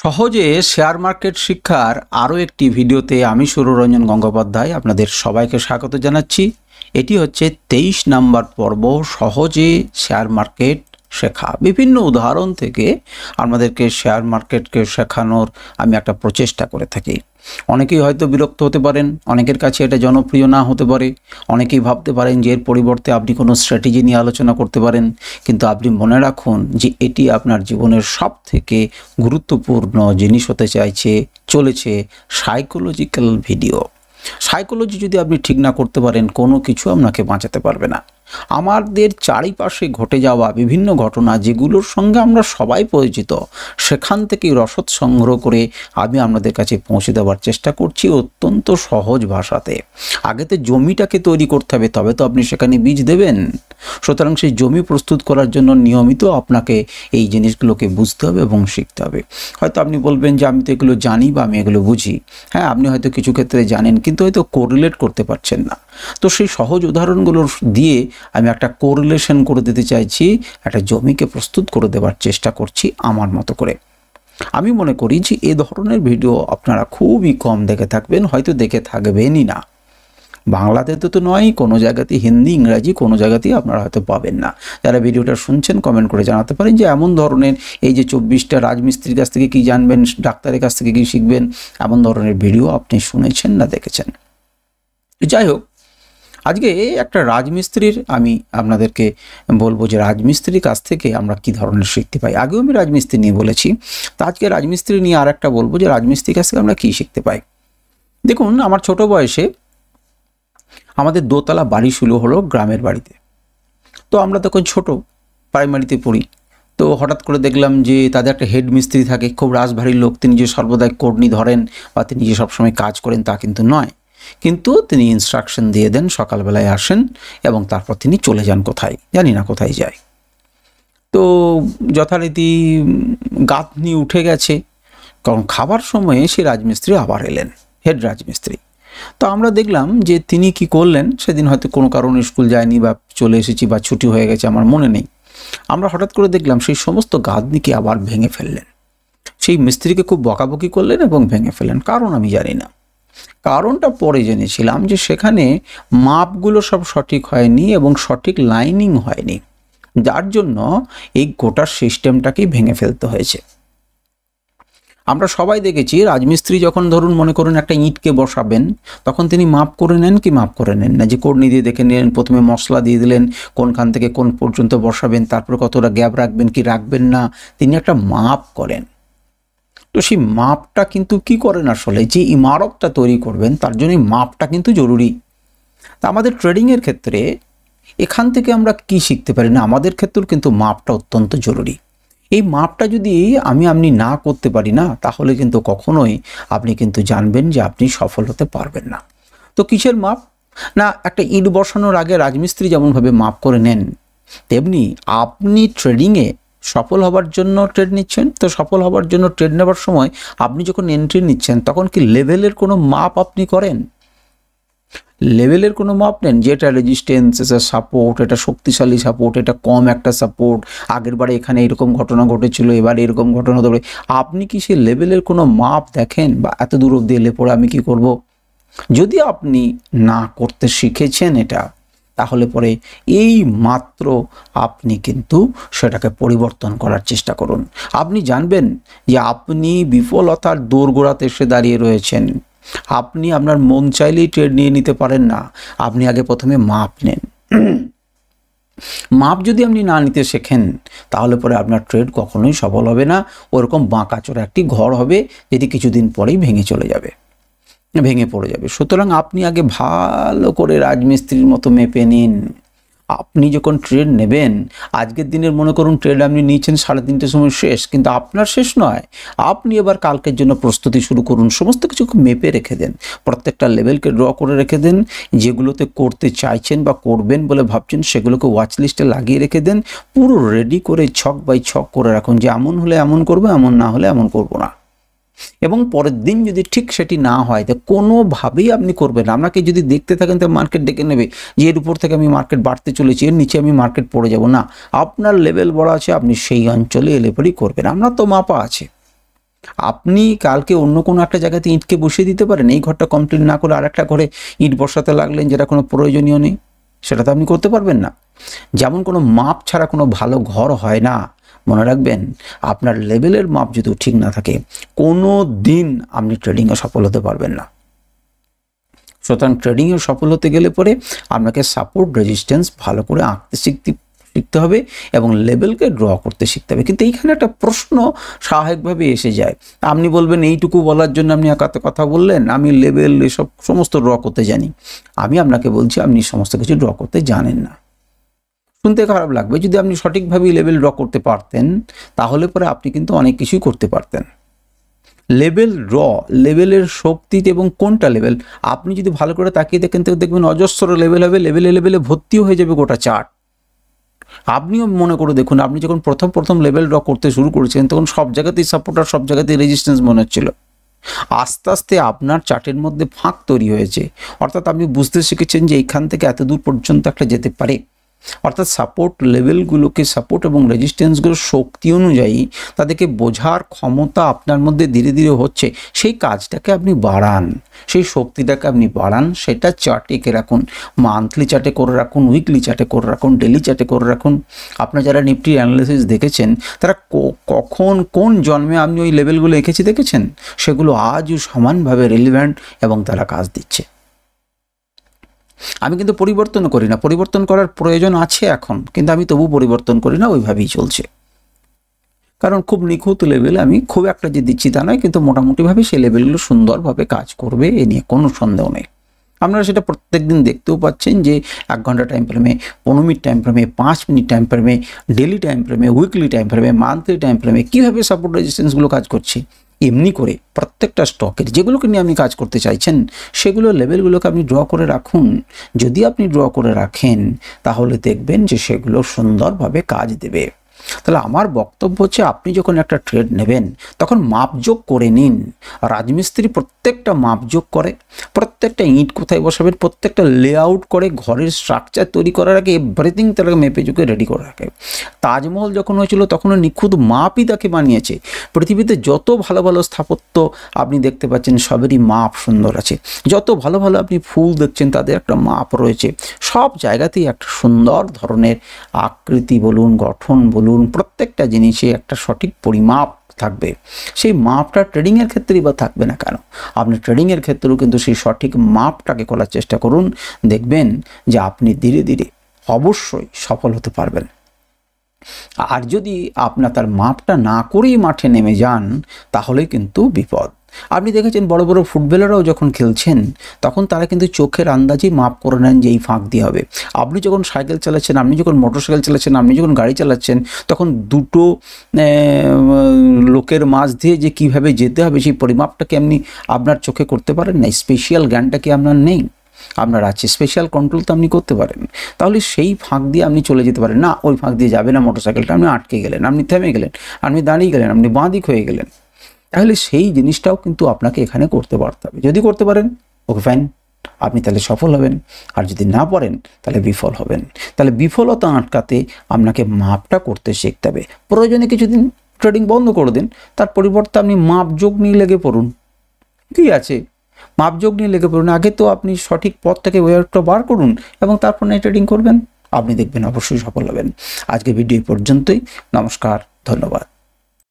সহজে share market শিক্ষার আরও একটি ভিডিওতে আমি সুররঞ্জন গঙ্গোপাধ্যায় আপনাদের সবাইকে স্বাগত জানাচ্ছি। এটি হচ্ছে 23 নম্বর পর্ব, সহজে শেয়ার মার্কেট শেখা। বিভিন্ন উদাহরণ থেকে আমাদেরকে শেয়ার মার্কেটকে শেখানোর আমি একটা প্রচেষ্টা করে থাকি। অনেকেই হয়তো বিরক্ত হতে পারেন, অনেকের কাছে এটা জনপ্রিয় না হতে পারে, অনেকেই ভাবতে পারেন যে এর পরিবর্তে আপনি কোনো স্ট্র্যাটেজি নিয়ে আলোচনা করতে পারেন। কিন্তু আপনি মনে রাখুন যে এটি আপনার জীবনের সব থেকে গুরুত্বপূর্ণ জিনিস হতে চলেছে সাইকোলজিক্যাল ভিডিও। সাইকোলজি যদি আপনি ঠিক না করতে পারেন, কোনো কিছু আপনাকে বাঁচাতে পারবে না। আমাদের চারিপাশে ঘটে যাওয়া বিভিন্ন ঘটনা, যেগুলোর সঙ্গে আমরা সবাই পরিচিত, সেখান থেকে রসদ সংগ্রহ করে আমি আপনাদের কাছে পৌঁছে দেওয়ার চেষ্টা করছি অত্যন্ত সহজ ভাষাতে। আগে তো জমিটাকে তৈরি করতে হবে, তবে তো আপনি সেখানে বীজ দেবেন। সুতরাং সেই জমি প্রস্তুত করার জন্য নিয়মিত আপনাকে এই জিনিসগুলোকে বুঝতে হবে এবং শিখতে হবে। হয়তো আপনি বলবেন যে আমি তো এগুলো জানি বা আমি এগুলো বুঝি। হ্যাঁ, আপনি হয়তো কিছু ক্ষেত্রে জানেন, কিন্তু হয়তো কোরিলেট করতে পারছেন না। তো সেই সহজ উদাহরণগুলো দিয়ে আমি একটা কোরিলেশন করে দিতে চাইছি, একটা জমিকে প্রস্তুত করে দেওয়ার চেষ্টা করছি আমার মতো করে। আমি মনে করি যে এ ধরনের ভিডিও আপনারা খুবই কম দেখে থাকবেন, হয়তো দেখে থাকবেনই না। বাংলাতে তো নয়, কোনো জায়গাতেই হিন্দি ইংরাজি কোনো জায়গাতেই আপনারা হয়তো পাবেন না। যারা ভিডিওটা শুনছেন কমেন্ট করে জানাতে পারেন যে এমন ধরনের, এই যে 24টা রাজমিস্ত্রির কাছ থেকে কী জানবেন, ডাক্তারের কাছ থেকে কী শিখবেন, এমন ধরনের ভিডিও আপনি শুনেছেন না দেখেছেন। যাই হোক, আজকে একটা রাজমিস্ত্রির আমি আপনাদেরকে বলবো যে রাজমিস্ত্রির কাছ থেকে আমরা কি ধরনের শিখতে পাই। আগেও আমি রাজমিস্ত্রি নিয়ে বলেছি, তো আজকে রাজমিস্ত্রি নিয়ে আর একটা বলবো যে রাজমিস্ত্রির কাছ থেকে আমরা কী শিখতে পাই। দেখুন, আমার ছোট বয়সে আমাদের দোতলা বাড়ি শুরু হলো গ্রামের বাড়িতে। তো আমরা তখন ছোট, প্রাইমারিতে পড়ি। তো হঠাৎ করে দেখলাম যে তাদের একটা হেড মিস্ত্রি থাকে, খুব রাশভারী লোক। তিনি যে সর্বদাই কর্নি ধরেন বা তিনি যে সবসময় কাজ করেন তা কিন্তু নয়, কিন্তু তিনি ইনস্ট্রাকশন দিয়ে দেন, সকালবেলায় আসেন এবং তারপর তিনি চলে যান কোথায়, জানি না কোথায় যায়। তো যথারীতি গাঁথনি উঠে গেছে, কারণ খাবার সময়ে সেই রাজমিস্ত্রি আবার এলেন, হেড রাজমিস্ত্রি। তো আমরা দেখলাম যে তিনি কি করলেন, সেদিন হয়তো কোনো কারণে স্কুল যায়নি বা চলে এসেছি বা ছুটি হয়ে গেছে, আমার মনে নেই। আমরা হঠাৎ করে দেখলাম সেই সমস্ত গাঁথনিকে আবার ভেঙে ফেললেন। সেই মিস্ত্রিকে খুব বকাবকি করলেন এবং ভেঙে ফেললেন। কারণ আমি জানি না, কারণটা পরে জেনেছিলাম যে সেখানে মাপগুলো সব সঠিক হয়নি এবং সঠিক লাইনিং হয়নি, যার জন্য এই গোটা সিস্টেমটাকেই ভেঙে ফেলতে হয়েছে। আমরা সবাই দেখেছি রাজমিস্ত্রি যখন ধরুন মনে করুন একটা ইঁটকে বসাবেন, তখন তিনি মাপ করে নেন কি মাপ করে নেন না, যে কর্নি দিয়ে দেখে নিলেন, প্রথমে মশলা দিয়ে দিলেন কোনখান থেকে কোন পর্যন্ত বসাবেন, তারপর কতটা গ্যাপ রাখবেন কি রাখবেন না, তিনি একটা মাপ করেন। তো সেই মাপটা কিন্তু কি করেন, আসলে যে ইমারতটা তৈরি করবেন তার জন্য মাপটা কিন্তু জরুরি। তা আমাদের ট্রেডিংয়ের ক্ষেত্রে এখান থেকে আমরা কি শিখতে পারি না, আমাদের ক্ষেত্রেও কিন্তু মাপটা অত্যন্ত জরুরি। এই মাপটা যদি আপনি না করতে পারি না, তাহলে কিন্তু কখনোই আপনি কিন্তু জানবেন যে আপনি সফল হতে পারবেন না। তো কিসের মাপ না, একটা ইট বসানোর আগে রাজমিস্ত্রি যেমনভাবে মাপ করে নেন, তেমনি আপনি ট্রেডিংয়ে সফল হবার জন্য ট্রেড নিচ্ছেন। তো সফল হবার জন্য ট্রেড নেবার সময় আপনি যখন এন্ট্রি নিচ্ছেন, তখন কি লেভেলের কোনো মাপ আপনি করেন? লেভেলের কোনো মাপ নেন যে এটা রেজিস্ট্যান্স, এটা সাপোর্ট, এটা শক্তিশালী সাপোর্ট, এটা কম একটা সাপোর্ট, আগের বারে এখানে এরকম ঘটনা ঘটেছিল, এবারে এরকম ঘটনা হতে পারে। আপনি কি সেই লেভেলের কোনো মাপ দেখেন বা এত দূর অব্দি এলে পরে আমি কি করব? যদি আপনি না করতে শিখেছেন এটা, তাহলে পরে এই মাত্র আপনি কিন্তু সেটাকে পরিবর্তন করার চেষ্টা করুন। আপনি জানবেন যে আপনি বিফলতার দোরগোড়াতে এসে দাঁড়িয়ে রয়েছেন। আপনি আপনার মন চাইলেই ট্রেড নিয়ে নিতে পারেন না, আপনি আগে প্রথমে মাপ নেন। মাপ যদি আপনি না নিতে শেখেন, তাহলে পরে আপনার ট্রেড কখনোই সফল হবে না। ওরকম বাঁকাচোরা একটি ঘর হবে, যেটি কিছুদিন পরেই ভেঙে পড়ে যাবে। সুতরাং আপনি আগে ভালো করে রাজমিস্ত্রির মতো মেপে নিন। আপনি যখন ট্রেড নেবেন, আজকের দিনের মনে করুন ট্রেড আপনি নিয়েছেন 3:30টার সময় শেষ, কিন্তু আপনার শেষ নয়। আপনি এবার কালকের জন্য প্রস্তুতি শুরু করুন, সমস্ত কিছু মেপে রেখে দেন, প্রত্যেকটা লেভেলকে ড্র করে রেখে দেন। যেগুলোতে করতে চাইছেন বা করবেন বলে ভাবছেন, সেগুলোকে ওয়াচ লিস্টে লাগিয়ে রেখে দেন। পুরো রেডি করে ছক বাই ছক করে রাখুন যে এমন হলে এমন করবো, এমন না হলে এমন করবো না। এবং পরের দিন যদি ঠিক সেটি না হয়, তো কোনোভাবেই আপনি করবেন না। আপনাকে যদি দেখতে থাকেন তো মার্কেট ডেকে নেবে যে এর উপর থেকে আমি মার্কেট বাড়তে চলেছি, এর নিচে আমি মার্কেট পড়ে যাব না। আপনার লেভেল বড় আছে, আপনি সেই অঞ্চলে এলে পরেই করবেন। আপনার তো মাপা আছে, আপনি কালকে অন্য কোনো একটা জায়গাতে ইঁটকে বসিয়ে দিতে পারেন, এই ঘরটা কমপ্লিট না করে আরেকটা ঘরে ইঁট বসাতে লাগলেন যেটা কোনো প্রয়োজনীয় নেই, সেটা তো আপনি করতে পারবেন না। যেমন কোনো মাপ ছাড়া কোনো ভালো ঘর হয় না, মনে রাখবেন আপনার লেভেলের মাপ যদি ঠিক না থাকে কোনো দিন আপনি ট্রেডিংয়ে সফল হতে পারবেন না। সুতরাং ট্রেডিংয়ে সফল হতে গেলে পরে আপনাকে সাপোর্ট রেজিস্ট্যান্স ভালো করে আঁকতে শিখতে হবে এবং লেভেলকে ড্র করতে শিখতে হবে। কিন্তু এইখানে একটা প্রশ্ন স্বাভাবিকভাবে এসে যায়, আপনি বলবেন এইটুকু বলার জন্য আপনি একাতে কথা বললেন, আমি লেভেল এসব সমস্ত ড্র করতে জানি। আমি আপনাকে বলছি আপনি সমস্ত কিছু ড্র করতে জানেন না। শুনতে খারাপ লাগবে, যদি আপনি সঠিকভাবে লেভেল ড্র করতে পারতেন তাহলে পরে আপনি কিন্তু অনেক কিছুই করতে পারতেন। লেভেল ড্র, লেভেলের শক্তিতে এবং কোনটা লেভেল আপনি যদি ভালো করে তাকিয়ে দেখেন তো দেখবেন অজস্র লেভেল হবে, লেভেলে লেভেলে ভর্তিও হয়ে যাবে গোটা চার্ট। আপনিও মনে করে দেখুন, আপনি যখন প্রথম লেভেল ড্র করতে শুরু করেছেন তখন সব জায়গাতেই সাপোর্ট আর সব জায়গাতেই রেজিস্ট্যান্স মনে হচ্ছিল। আস্তে আস্তে আপনার চার্টের মধ্যে ফাঁক তৈরি হয়েছে, অর্থাৎ আপনি বুঝতে শিখেছেন যে এইখান থেকে এত দূর পর্যন্ত একটা যেতে পারে। অর্থাৎ সাপোর্ট লেভেলগুলোকে, সাপোর্ট এবং রেজিস্ট্যান্সগুলোর শক্তি অনুযায়ী তাদেরকে বোঝার ক্ষমতা আপনার মধ্যে ধীরে ধীরে হচ্ছে, সেই কাজটাকে আপনি বাড়ান, সেই শক্তিটাকে আপনি বাড়ান। সেটা চার্টে এঁকে রাখুন, মান্থলি চার্টে করে রাখুন, উইকলি চার্টে করে রাখুন, ডেলি চার্টে করে রাখুন। আপনারা যারা নিফটি অ্যানালিসিস দেখেছেন তারা কখন কোন জন্মে আপনি ওই লেভেলগুলো এঁকেছি দেখেছেন, সেগুলো আজও সমানভাবে রিলেভেন্ট এবং তারা কাজ দিচ্ছে। আমি কিন্তু পরিবর্তন করি না, পরিবর্তন করার প্রয়োজন আছে এখন, কিন্তু আমি তবু পরিবর্তন করি না, ওইভাবেই চলছে। কারণ খুব নিখুঁত লেভেল আমি খুব একটা যে দিচ্ছি তা নয়, কিন্তু মোটামুটিভাবে সেই লেভেলগুলো সুন্দরভাবে কাজ করবে, এ নিয়ে কোনো সন্দেহ নেই। আপনারা সেটা প্রত্যেক দিন দেখতেও পাচ্ছেন যে 1 ঘন্টা টাইম ফ্রেমে, 15 মিনিট টাইম ফ্রেমে, 5 মিনিট টাইম ফ্রেমে, ডেলি টাইম ফ্রেমে, উইকলি টাইম ফ্রেমে, মান্থলি টাইম ফ্রেমে কীভাবে সাপোর্ট রেজিস্ট্যান্সগুলো কাজ করছে। এমনি করে প্রত্যেকটা স্টকের যেগুলোকে নিয়ে আপনি কাজ করতে চাইছেন সেগুলো লেভেলগুলোকে আপনি ড্র করে রাখুন। যদি আপনি ড্র করে রাখেন তাহলে দেখবেন যে সেগুলো সুন্দরভাবে কাজ দেবে। তাহলে আমার বক্তব্য হচ্ছে, আপনি যখন একটা ট্রেড নেবেন তখন মাপযোগ করে নিন। রাজমিস্ত্রি প্রত্যেকটা মাপযোগ করে, প্রত্যেকটা ইঁট কোথায় বসাবেন, প্রত্যেকটা লেআউট করে, ঘরের স্ট্রাকচার তৈরি করার আগে এভরিথিং তাকে মেপে চুকে রেডি করে রাখে। তাজমহল যখন হয়েছিল তখনও নিখুঁত মাপই তাকে বানিয়েছে। পৃথিবীতে যত ভালো ভালো স্থাপত্য আপনি দেখতে পাচ্ছেন সবেরই মাপ সুন্দর আছে। যত ভালো ভালো আপনি ফুল দেখছেন তাদের একটা মাপ রয়েছে। সব জায়গাতেই একটা সুন্দর ধরনের আকৃতি বলুন, গঠন বলুন, প্রত্যেকটা জিনিসে একটা সঠিক পরিমাপ থাকবে। সেই মাপটা ট্রেডিংয়ের ক্ষেত্রেই বা থাকবে না কেন? আপনি ট্রেডিংয়ের ক্ষেত্রেও কিন্তু সেই সঠিক মাপটাকে করার চেষ্টা করুন, দেখবেন যে আপনি ধীরে ধীরে অবশ্যই সফল হতে পারবেন। আর যদি আপনার তার মাপটা না করেই মাঠে নেমে যান তাহলে কিন্তু বিপদ। আপনি দেখেছেন বড় বড় ফুটবলাররাও যখন খেলছেন তখন তারা কিন্তু চোখের আন্দাজেই মাপ করে নেন যে এই ফাঁক দিয়ে হবে। আপনি যখন সাইকেল চালাচ্ছেন, আপনি যখন মোটরসাইকেল চালাচ্ছেন, আপনি যখন গাড়ি চালাচ্ছেন তখন দুটো লোকের মাঝ দিয়ে যে কিভাবে যেতে হবে সেই পরিমাপটাকে আপনি আপনার চোখে করতে পারেন না। স্পেশাল জ্ঞানটা কি আপনার নেই? আপনার আছে, স্পেশাল কন্ট্রোল তো আপনি করতে পারেন। তাহলে সেই ফাঁক দিয়ে আপনি চলে যেতে পারেন না, ওই ফাঁক দিয়ে যাবে না মোটরসাইকেলটা, আপনি আটকে গেলেন, আপনি থেমে গেলেন, আপনি দাঁড়িয়ে গেলেন, আপনি বাঁ দিক হয়ে গেলেন। তাহলে সেই জিনিসটাও কিন্তু আপনাকে এখানে করতে পারতে হবে। যদি করতে পারেন ওকে ফাইন, আপনি তাহলে সফল হবেন। আর যদি না পারেন তাহলে বিফল হবেন। তাহলে বিফলতা আটকাতে আপনাকে মাপটা করতে শিখতে হবে। প্রয়োজনে কিছুদিন ট্রেডিং বন্ধ করে দিন, তার পরিবর্তে আপনি মাপযোগ নিয়ে লেগে পড়ুন। কি আছে, মাপযোগ নিয়ে লেগে পড়ুন। আগে তো আপনি সঠিক পথটাকে ওয়েটা বার করুন এবং তারপর না ট্রেডিং করবেন, আপনি দেখবেন অবশ্যই সফল হবেন। আজকে ভিডিও পর্যন্তই। নমস্কার, ধন্যবাদ।